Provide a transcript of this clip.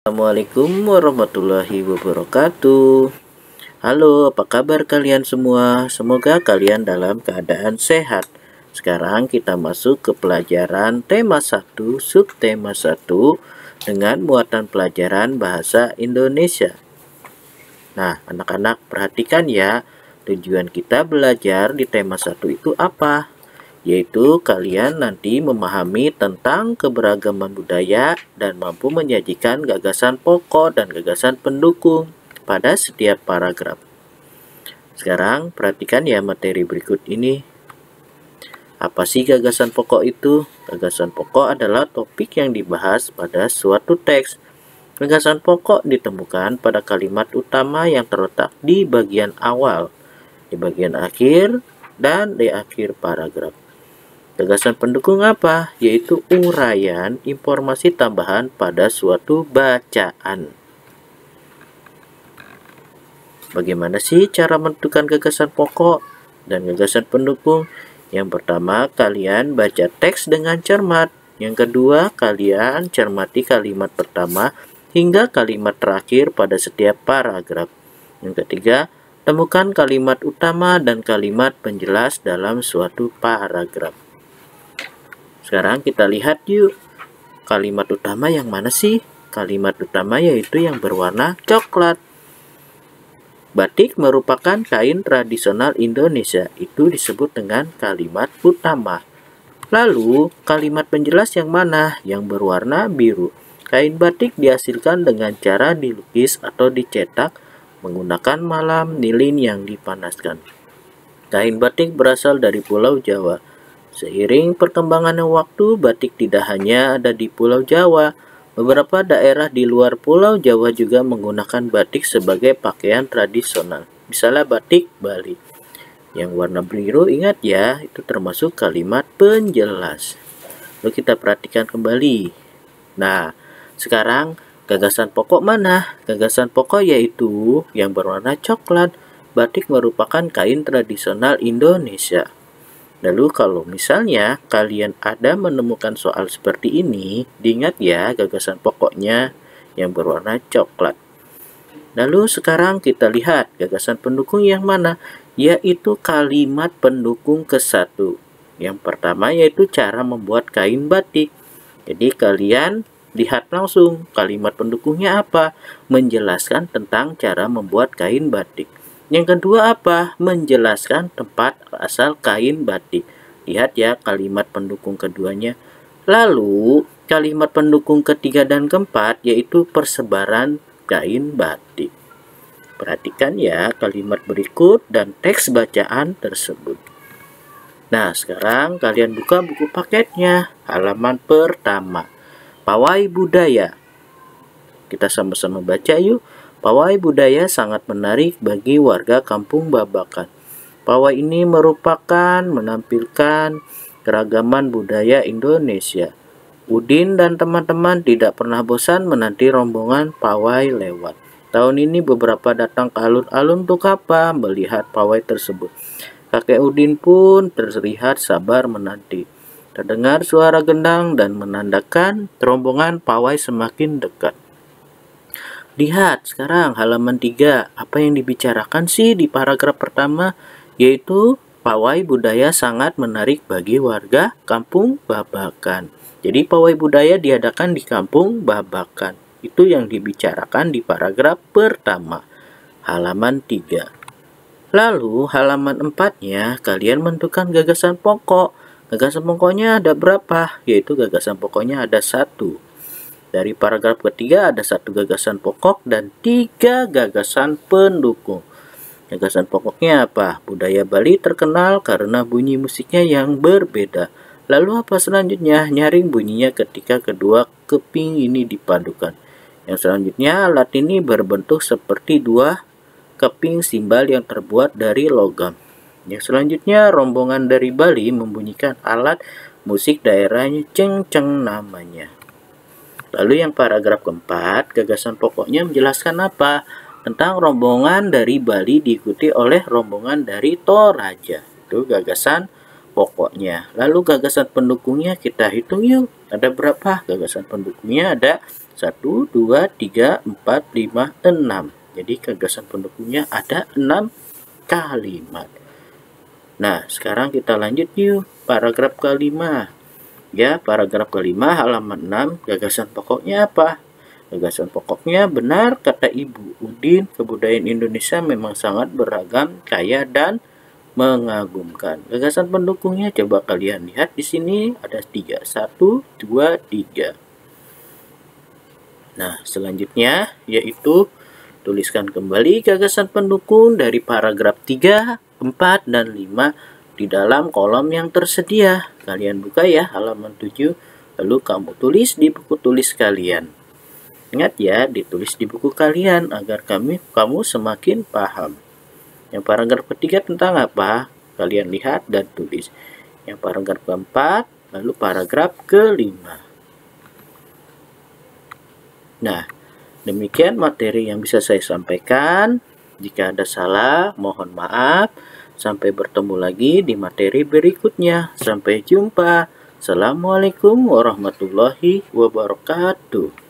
Assalamualaikum warahmatullahi wabarakatuh. Halo, apa kabar kalian semua? Semoga kalian dalam keadaan sehat. Sekarang kita masuk ke pelajaran tema 1, subtema 1 dengan muatan pelajaran bahasa Indonesia. Nah, anak-anak perhatikan ya, tujuan kita belajar di tema 1 itu apa? Yaitu kalian nanti memahami tentang keberagaman budaya dan mampu menyajikan gagasan pokok dan gagasan pendukung pada setiap paragraf. Sekarang perhatikan ya materi berikut ini. Apa sih gagasan pokok itu? Gagasan pokok adalah topik yang dibahas pada suatu teks. Gagasan pokok ditemukan pada kalimat utama yang terletak di bagian awal, di bagian akhir, dan di akhir paragraf. Gagasan pendukung apa? Yaitu uraian informasi tambahan pada suatu bacaan. Bagaimana sih cara menentukan gagasan pokok dan gagasan pendukung? Yang pertama, kalian baca teks dengan cermat. Yang kedua, kalian cermati kalimat pertama hingga kalimat terakhir pada setiap paragraf. Yang ketiga, temukan kalimat utama dan kalimat penjelas dalam suatu paragraf. Sekarang kita lihat yuk, kalimat utama yang mana sih? Kalimat utama yaitu yang berwarna coklat. Batik merupakan kain tradisional Indonesia, itu disebut dengan kalimat utama. Lalu, kalimat penjelas yang mana? Yang berwarna biru. Kain batik dihasilkan dengan cara dilukis atau dicetak menggunakan malam lilin yang dipanaskan. Kain batik berasal dari Pulau Jawa. Seiring perkembangan waktu, batik tidak hanya ada di Pulau Jawa. Beberapa daerah di luar Pulau Jawa juga menggunakan batik sebagai pakaian tradisional. Misalnya batik Bali. Yang warna biru, ingat ya, itu termasuk kalimat penjelas. Lalu kita perhatikan kembali. Nah, sekarang gagasan pokok mana? Gagasan pokok yaitu yang berwarna coklat. Batik merupakan kain tradisional Indonesia. Lalu kalau misalnya kalian ada menemukan soal seperti ini, diingat ya gagasan pokoknya yang berwarna coklat. Lalu sekarang kita lihat gagasan pendukung yang mana? Yaitu kalimat pendukung ke-1. Yang pertama yaitu cara membuat kain batik. Jadi kalian lihat langsung kalimat pendukungnya apa? Menjelaskan tentang cara membuat kain batik. Yang kedua apa? Menjelaskan tempat asal kain batik. Lihat ya kalimat pendukung keduanya. Lalu kalimat pendukung ketiga dan keempat yaitu persebaran kain batik. Perhatikan ya kalimat berikut dan teks bacaan tersebut. Nah sekarang kalian buka buku paketnya. Halaman pertama. Pawai budaya. Kita sama-sama baca yuk. Pawai budaya sangat menarik bagi warga Kampung Babakan. Pawai ini merupakan menampilkan keragaman budaya Indonesia. Udin dan teman-teman tidak pernah bosan menanti rombongan pawai lewat. Tahun ini beberapa datang ke alun-alun untuk apa? Melihat pawai tersebut. Kakek Udin pun terlihat sabar menanti. Terdengar suara gendang dan menandakan rombongan pawai semakin dekat. Lihat sekarang halaman 3. Apa yang dibicarakan sih di paragraf pertama? Yaitu pawai budaya sangat menarik bagi warga Kampung Babakan. Jadi pawai budaya diadakan di Kampung Babakan. Itu yang dibicarakan di paragraf pertama. Halaman 3. Lalu halaman 4-nya kalian menentukan gagasan pokok. Gagasan pokoknya ada berapa? Yaitu gagasan pokoknya ada 1. Dari paragraf ketiga ada 1 gagasan pokok dan 3 gagasan pendukung. Gagasan pokoknya apa? Budaya Bali terkenal karena bunyi musiknya yang berbeda. Lalu apa selanjutnya? Nyaring bunyinya ketika kedua keping ini dipadukan. Yang selanjutnya alat ini berbentuk seperti 2 keping simbal yang terbuat dari logam. Yang selanjutnya rombongan dari Bali membunyikan alat musik daerahnya cengceng namanya. Lalu yang paragraf keempat, gagasan pokoknya menjelaskan apa? Tentang rombongan dari Bali diikuti oleh rombongan dari Toraja. Itu gagasan pokoknya. Lalu gagasan pendukungnya kita hitung yuk. Ada berapa? Gagasan pendukungnya ada 1, 2, 3, 4, 5, 6. Jadi gagasan pendukungnya ada 6 kalimat. Nah, sekarang kita lanjut yuk paragraf kelima. Ya, paragraf kelima halaman 6, gagasan pokoknya apa? Gagasan pokoknya benar kata Ibu Udin, kebudayaan Indonesia memang sangat beragam, kaya dan mengagumkan. Gagasan pendukungnya coba kalian lihat di sini ada 3. 1, 2, 3. Nah, selanjutnya yaitu tuliskan kembali gagasan pendukung dari paragraf 3, 4, dan 5 di dalam kolom yang tersedia. Kalian buka ya halaman 7, lalu kamu tulis di buku tulis kalian. Ingat ya, ditulis di buku kalian agar kamu semakin paham. Yang paragraf ketiga tentang apa? Kalian lihat dan tulis. Yang paragraf keempat, lalu paragraf kelima. Nah, demikian materi yang bisa saya sampaikan. Jika ada salah, mohon maaf. Sampai bertemu lagi di materi berikutnya. Sampai jumpa. Assalamualaikum warahmatullahi wabarakatuh.